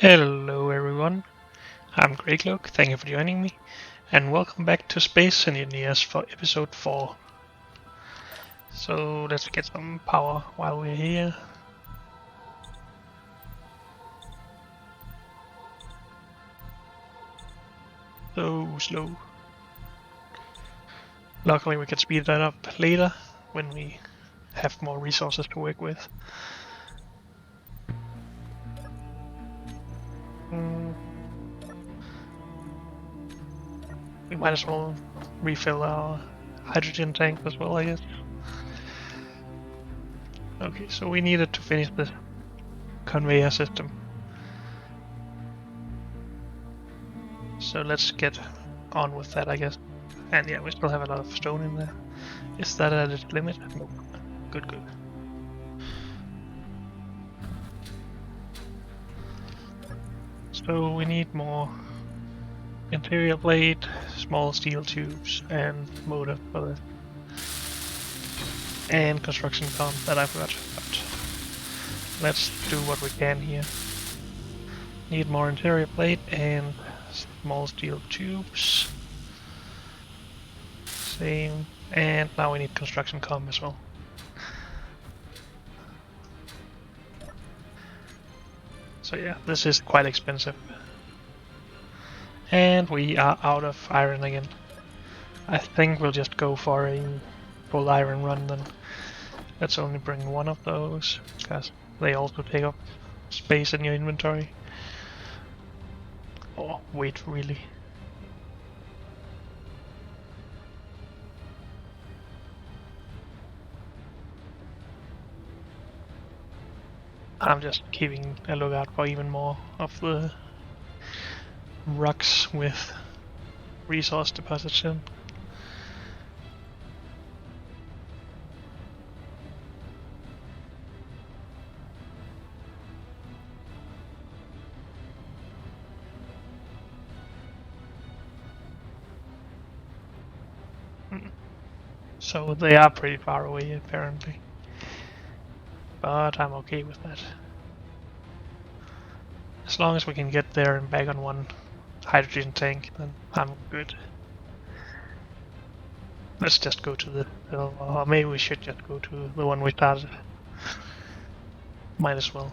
Hello everyone, I'm Greycloak, thank you for joining me, and welcome back to Space Engineers for episode 4. So let's get some power while we're here. So slow. Luckily we can speed that up later when we have more resources to work with. We might as well refill our hydrogen tank as well, I guess. Okay, so we needed to finish the conveyor system. So let's get on with that, I guess. And yeah, we still have a lot of stone in there. Is that at its limit? No. Good. So we need more interior plate, small steel tubes, and motor for this. And construction comp that I forgot, but let's do what we can here. Need more interior plate and small steel tubes. Same. And now we need construction comp as well. So yeah, this is quite expensive. And we are out of iron again. I think we'll just go for a full iron run then. Let's only bring one of those, because they also take up space in your inventory. Oh, wait, really? I'm just keeping a lookout for even more of the rocks with resource deposits in. So they are pretty far away, apparently. But I'm okay with that. As long as we can get there and back on one hydrogen tank, then I'm good. Let's just go to or maybe we should just go to the one we started. Might as well.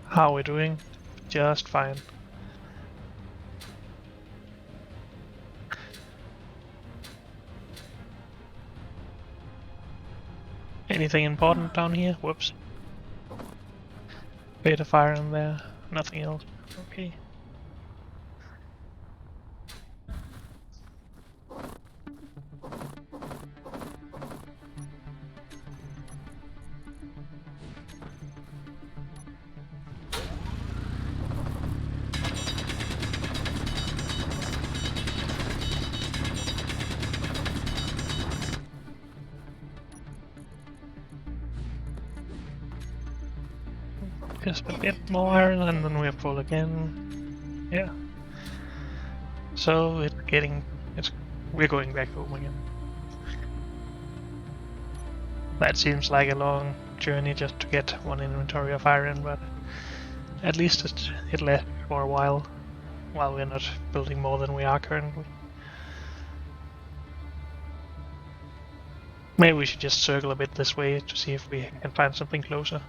How are we doing? Just fine. Anything important down here? Whoops. Beta fire in there. Nothing else. Okay. Just a bit more iron and then we're full again. Yeah. So we're going back home again. That seems like a long journey just to get one inventory of iron, but at least it lasts for a while we're not building more than we are currently. Maybe we should just circle a bit this way to see if we can find something closer.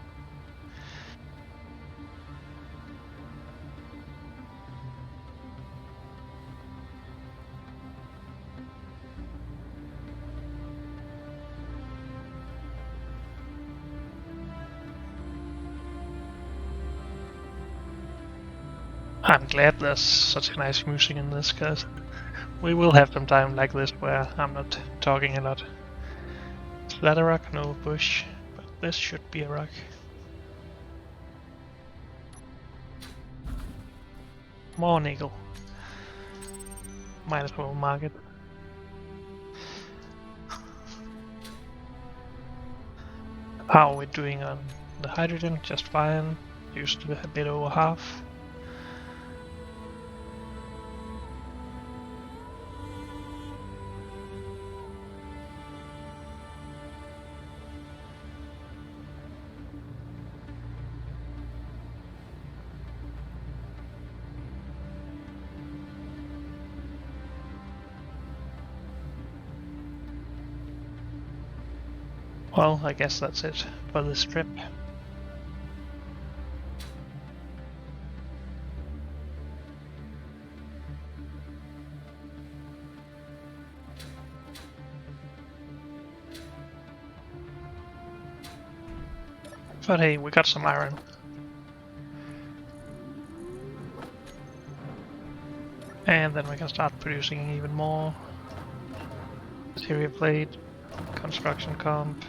I'm glad there's such nice music in this, because we will have some time like this where I'm not talking a lot. Is that a rock? No, bush. But this should be a rock. More nickel. Might as well mark it. How are we doing on the hydrogen? Just fine. Used a bit over half. Well, I guess that's it for this trip. But hey, we got some iron. And then we can start producing even more. Material plate, construction comp,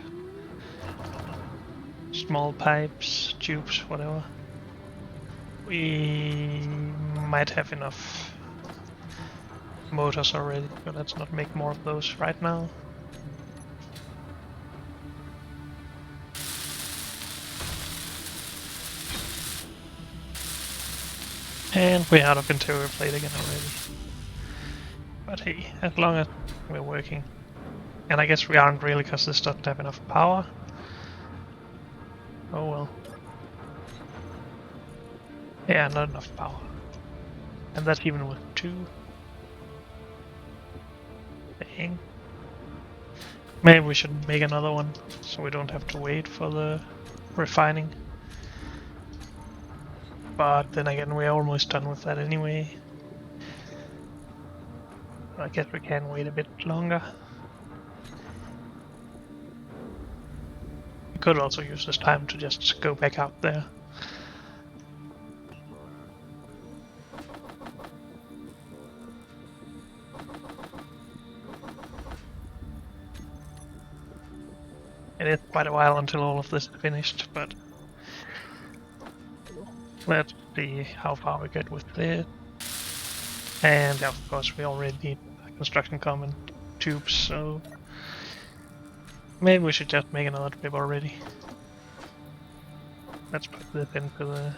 small pipes, tubes, whatever. We might have enough motors already, but let's not make more of those right now. And we're out of interior plate again already. But hey, as long as we're working. And I guess we aren't really because this doesn't have enough power. Oh well. Yeah, not enough power. And that's even with 2. Dang. Maybe we should make another one, so we don't have to wait for the refining. But then again, we're almost done with that anyway. I guess we can wait a bit longer. We could also use this time to just go back out there. It is quite a while until all of this is finished, but let's see how far we get with this. And of course we already need construction common tubes, so maybe we should just make another trip already. Let's put this into the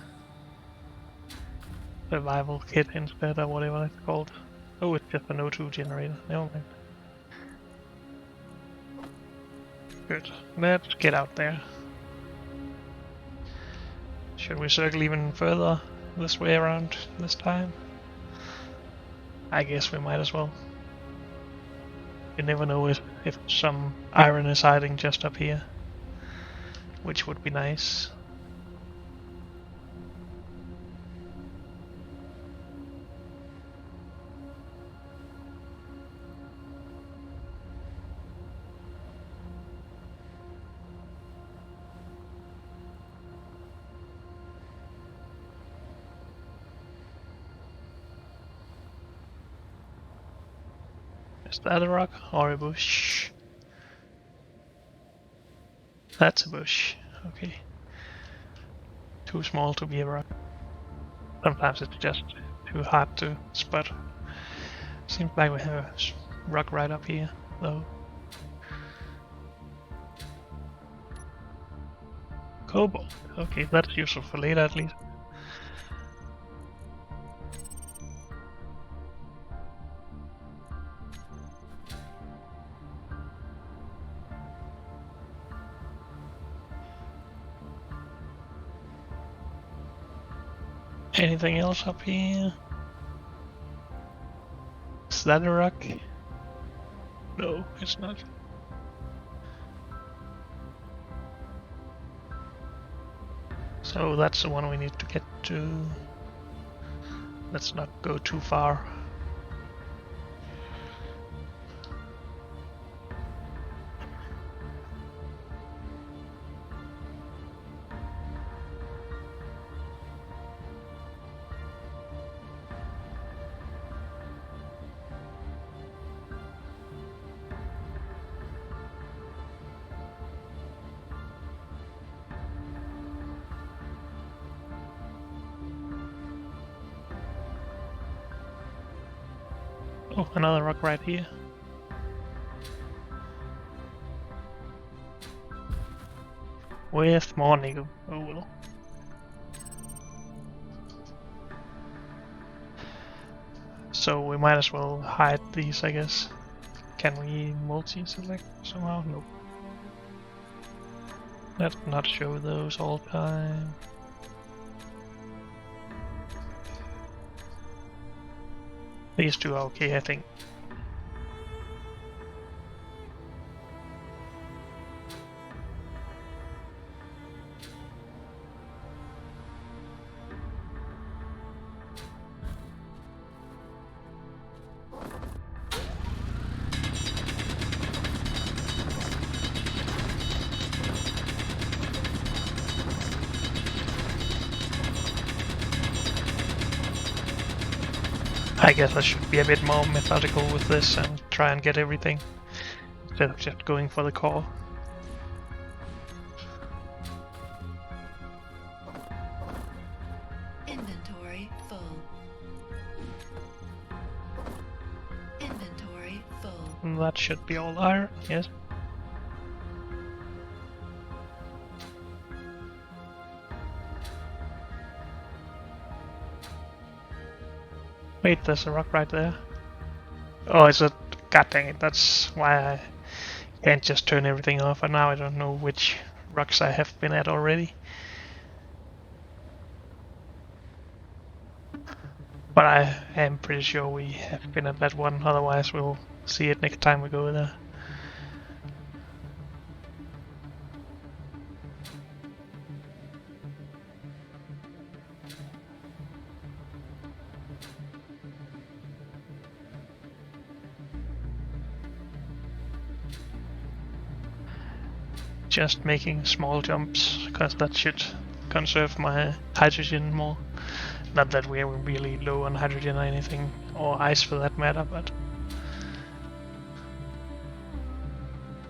survival kit instead, or whatever it's called. Oh, it's just an O2 generator. Never mind. Good. Let's get out there. Should we circle even further this way around this time? I guess we might as well. You never know if some iron is hiding just up here, which would be nice. Is that a rock or a bush? That's a bush. Okay. Too small to be a rock. Sometimes it's just too hard to spot. Seems like we have a rock right up here, though. Cobalt. Okay, that's useful for later at least. Anything else up here? Is that a rock? No, it's not. So that's the one we need to get to. Let's not go too far. Oh, another rock right here. With more nickel. Oh well. So we might as well hide these, I guess. Can we multi-select somehow? Nope. Let's not show those all the time. These two are okay, I think. I guess I should be a bit more methodical with this and try and get everything instead of just going for the core. Inventory full. Inventory full. And that should be all iron, yes. Wait, there's a rock right there. Oh, is it? God dang it, that's why I can't just turn everything off, and now I don't know which rocks I have been at already. But I am pretty sure we have been at that one, otherwise we'll see it next time we go there. Just making small jumps, because that should conserve my hydrogen more. Not that we're really low on hydrogen or anything, or ice for that matter, but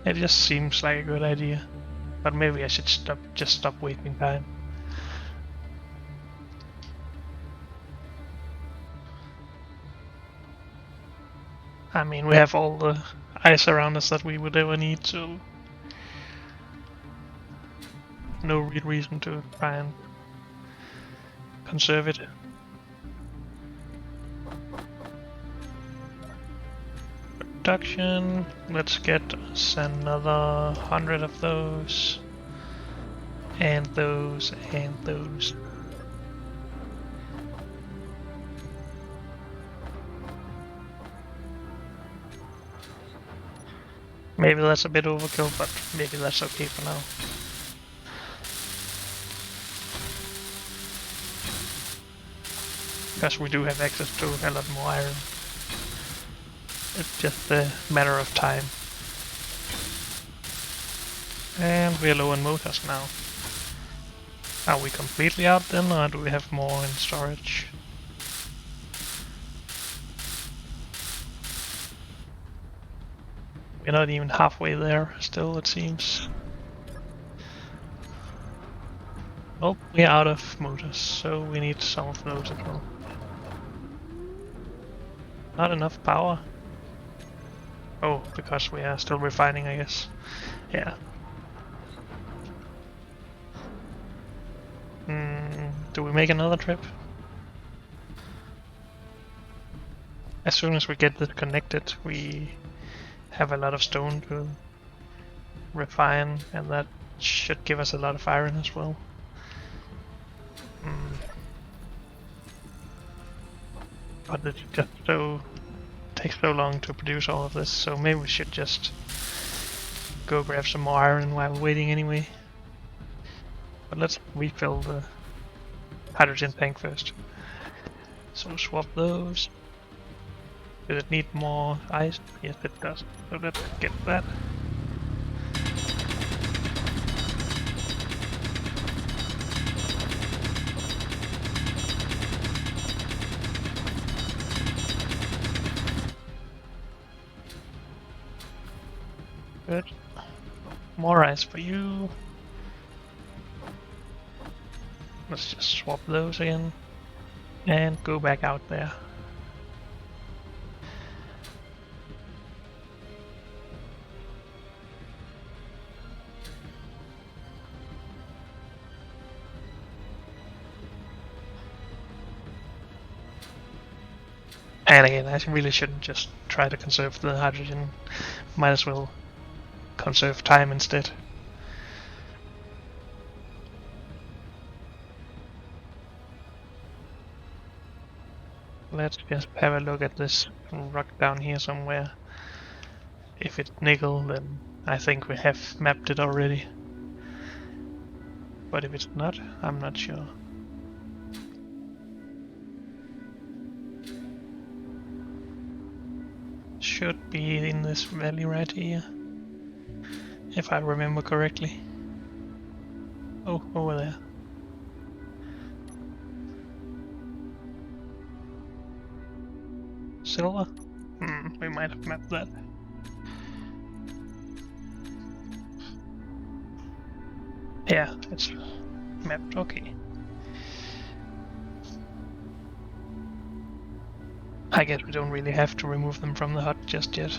it just seems like a good idea. But maybe I should stop wasting time. I mean, we have all the ice around us that we would ever need, so no real reason to try and conserve it. Production, let's get us another 100 of those, and those, and those. Maybe that's a bit overkill, but maybe that's okay for now. Because we do have access to a lot more iron. It's just a matter of time. And we're low on motors now. Are we completely out then, or do we have more in storage? We're not even halfway there still, it seems. Oh, we're out of motors, so we need some of those as well. Not enough power. Oh, because we are still refining, I guess. Yeah. Do we make another trip? As soon as we get this connected, we have a lot of stone to refine, and that should give us a lot of iron as well. But it just takes so long to produce all of this, so maybe we should just go grab some more iron while we're waiting anyway. But let's refill the hydrogen tank first. So swap those. Does it need more ice? Yes, it does. So let's get that. Good. More ice for you. Let's just swap those again. And go back out there. And again, I really shouldn't just try to conserve the hydrogen. Might as well conserve time instead. Let's just have a look at this rock down here somewhere. If it's nickel, then I think we have mapped it already. But if it's not, I'm not sure. Should be in this valley right here, if I remember correctly. Oh, over there. silver? We might have mapped that. Yeah, it's mapped, okay. I guess we don't really have to remove them from the hut just yet.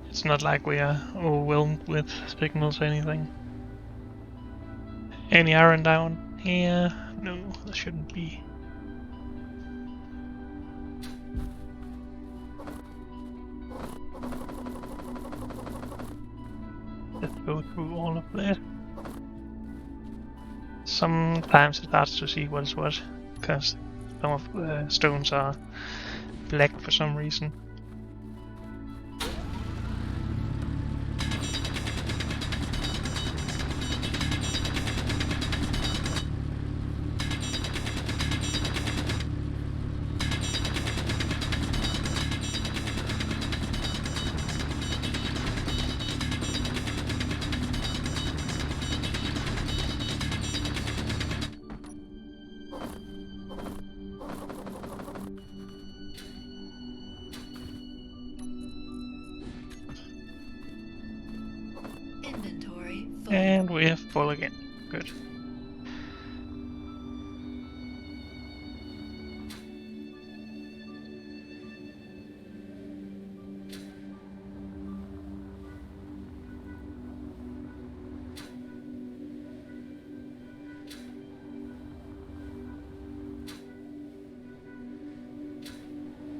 It's not like we are overwhelmed with signals or anything. Any iron down here? No, there shouldn't be. Let's go through all of this. Sometimes it's hard to see what is what, because some of the stones are black for some reason. Inventory full. And we have full again. Good.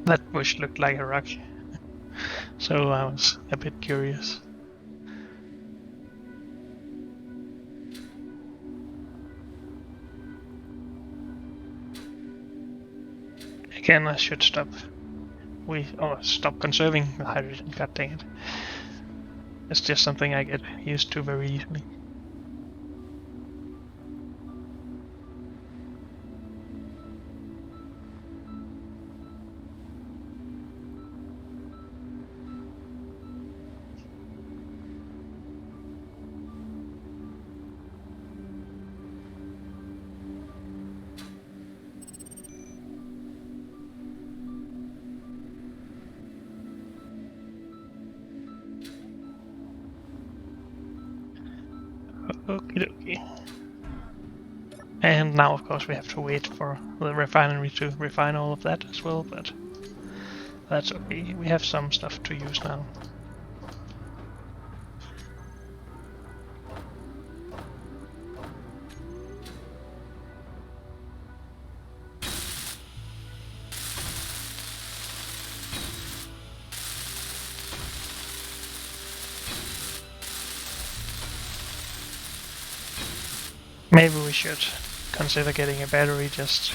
That bush looked like a rock, so I was a bit curious. Again, I should stop. Stop conserving the hydrogen. God dang it! It's just something I get used to very easily. Okie dokie. And now, of course, we have to wait for the refinery to refine all of that as well, but that's okay. We have some stuff to use now. Maybe we should consider getting a battery just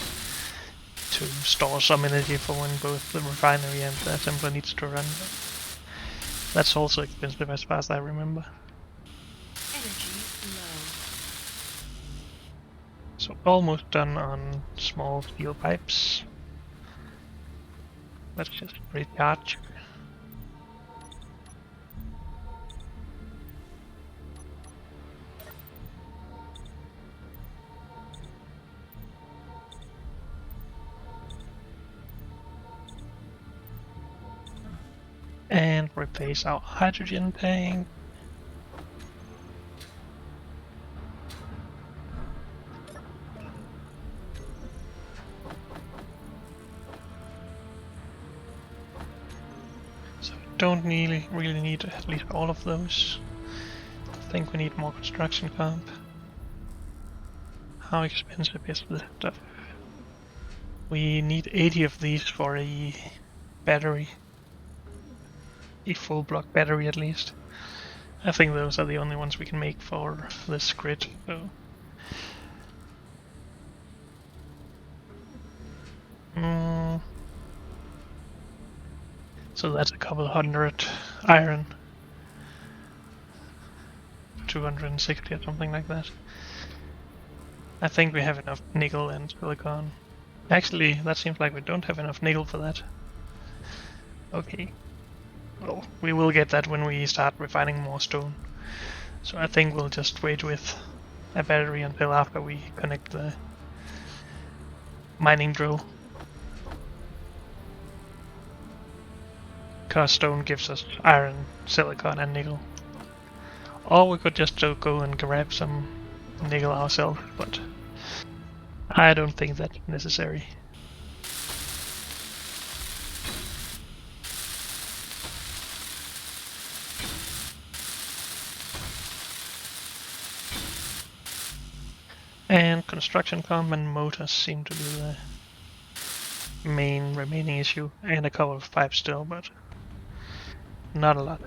to store some energy for when both the refinery and the assembler needs to run. That's also expensive as far as I remember. Energy low. So almost done on small steel pipes. Let's just recharge. And replace our hydrogen tank. So don't really need at least all of those. I think we need more construction comp. How expensive is this stuff? We need 80 of these for a battery. A full block battery at least. I think those are the only ones we can make for this grid, so. So that's a couple hundred iron. 260 or something like that. I think we have enough nickel and silicon. Actually, that seems like we don't have enough nickel for that. Okay. Well, we will get that when we start refining more stone. So I think we'll just wait with a battery until after we connect the mining drill. because stone gives us iron, silicon, and nickel. Or we could just go and grab some nickel ourselves, but I don't think that's necessary. And construction comp and motors seem to be the main remaining issue, and a couple of pipes still, but not a lot.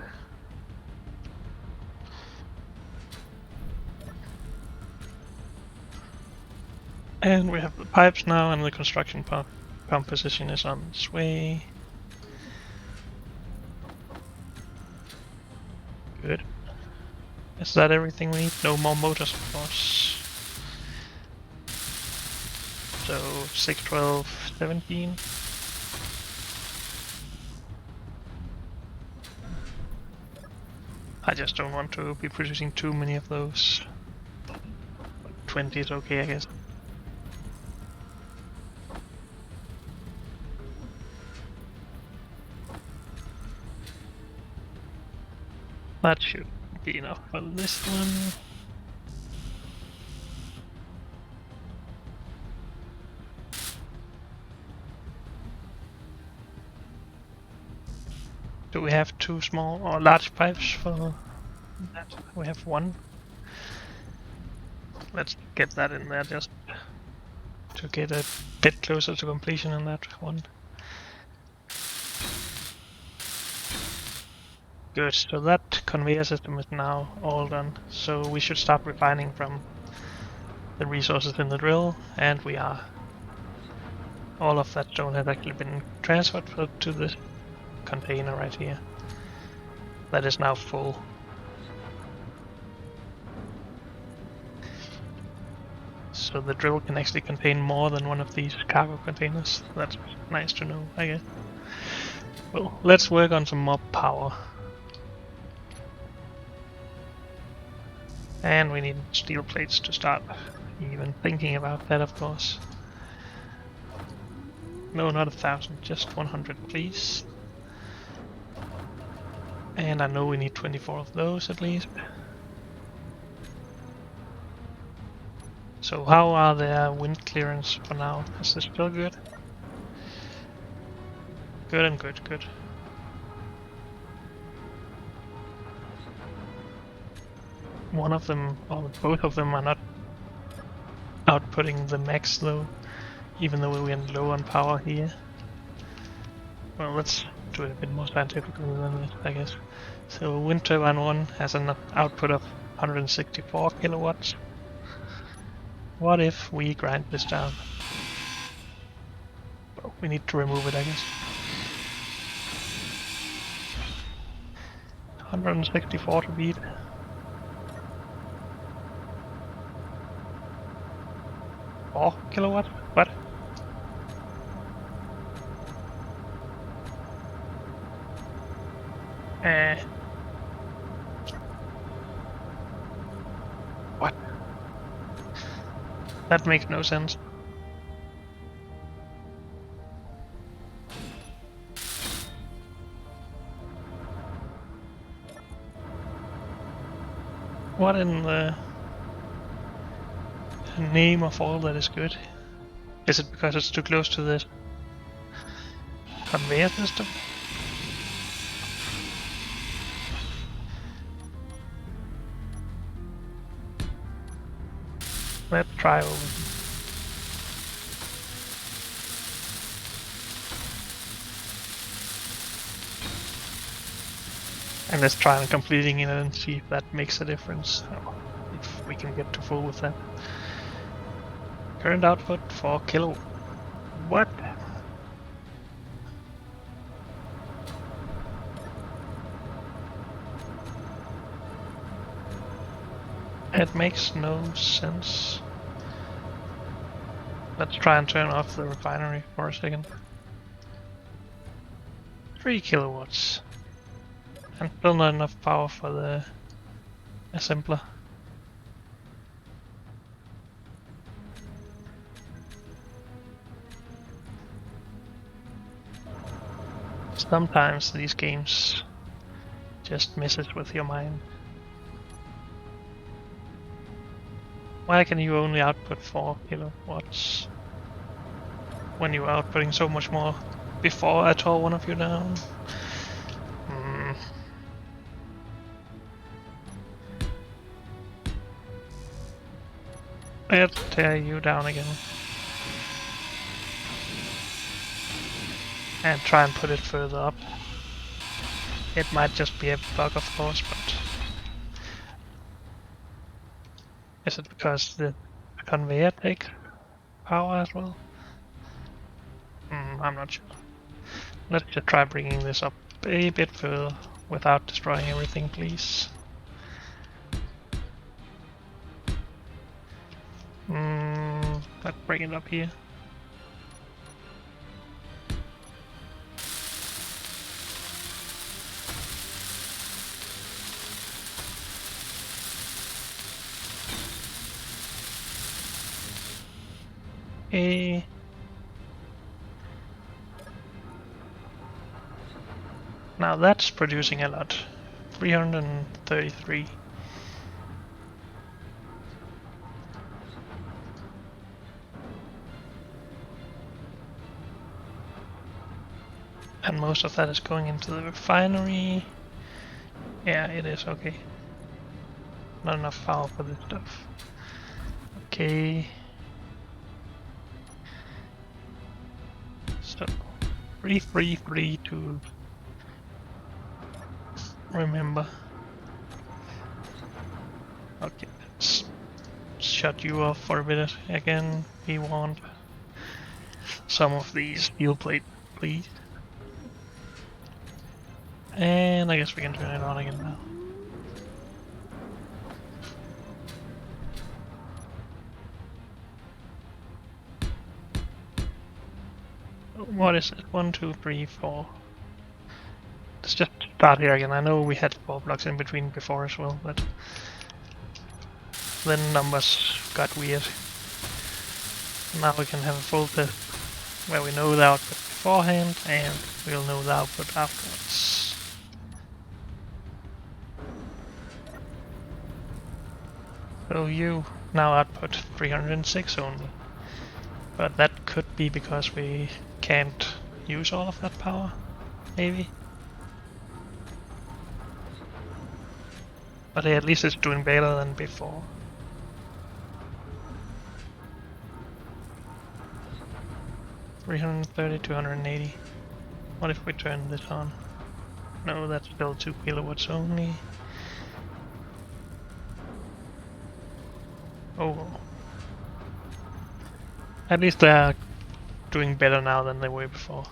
And we have the pipes now, and the construction pump position is on its way. Good. Is that everything we need? No more motors, of course. So 6, 12, 17. I just don't want to be producing too many of those. 20 is okay, I guess. That should be enough for this one. Do we have 2 small or large pipes for that? We have 1. Let's get that in there just to get a bit closer to completion on that one. Good, so that conveyor system is now all done. So we should start refining from the resources in the drill, and we are. All of that stone has actually been transferred to this container right here. That is now full. So the drill can actually contain more than one of these cargo containers. That's nice to know, I guess. Well, let's work on some more power. And we need steel plates to start even thinking about that, of course. No, not 1,000, just 100, please. And I know we need 24 of those at least. So how are their wind clearance for now? Is this still good? Good and good, good. One of them, or both of them, are not outputting the max though, even though we went low on power here. Well, let's do it a bit more scientifically than this, I guess. So wind turbine 1 has an output of 164 kilowatts. What if we grind this down? Well, we need to remove it, I guess. 164 to beat. 4 kilowatts? What? What? That makes no sense. What in the name of all that is good? Is it because it's too close to the conveyor system? Let's try over. And let's try on completing it and see if that makes a difference. Or if we can get to full with that. Current output 4 kilo. What? It makes no sense. Let's try and turn off the refinery for a second. 3 kilowatts. And still not enough power for the assembler. Sometimes these games just messes with your mind. Why can you only output 4 kilowatts when you were outputting so much more before I tore one of you down? Let's tear you down again. And try and put it further up. It might just be a bug, of course, but... Is it because the conveyor takes power as well? I'm not sure. Let's just try bringing this up a bit further without destroying everything, please. Let's bring it up here. Okay. Now that's producing a lot. 333. And most of that is going into the refinery. Yeah, it is, okay. Not enough power for this stuff. Okay. So, 333 to remember. Okay, let's shut you off for a bit again. We want some of these steel plate, please. And I guess we can turn it on again now. What is it? 1, 2, 3, 4. Let's just start here again. I know we had 4 blocks in between before as well, but then numbers got weird. Now we can have a full test where we know the output beforehand and we'll know the output afterwards. So you now output 306 only, but that could be because we can't use all of that power, maybe. But at least it's doing better than before. $330, 280. What if we turn this on? No, that's still 2 kilowatts only. Oh. At least they're doing better now than they were before.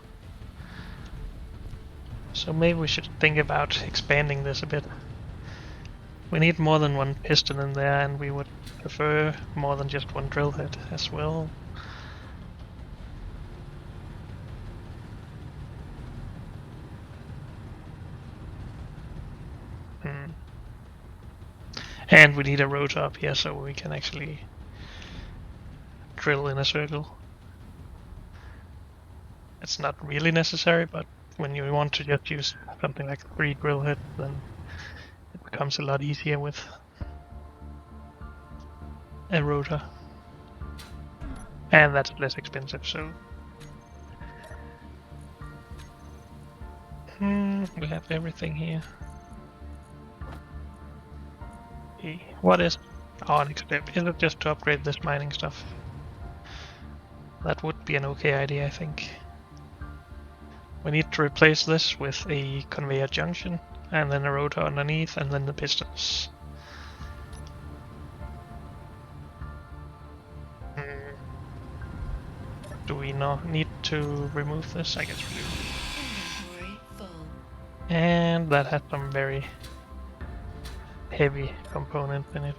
So maybe we should think about expanding this a bit. We need more than 1 piston in there, and we would prefer more than just 1 drill head as well. And we need a rotor up here so we can actually drill in a circle. It's not really necessary, but when you want to just use something like 3 drill heads, then it becomes a lot easier with a rotor. And that's less expensive, so... we have everything here. Okay, what is our next step? Is it just to upgrade this mining stuff? That would be an okay idea, I think. We need to replace this with a conveyor junction, and then a rotor underneath, and then the pistons. Do we not need to remove this? I guess we do. Inventory full. And that has some very heavy components in it.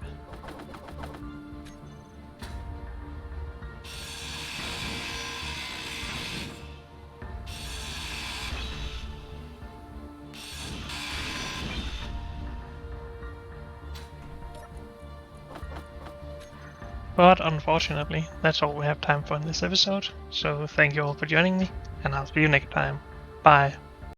But unfortunately, that's all we have time for in this episode, so thank you all for joining me, and I'll see you next time. Bye.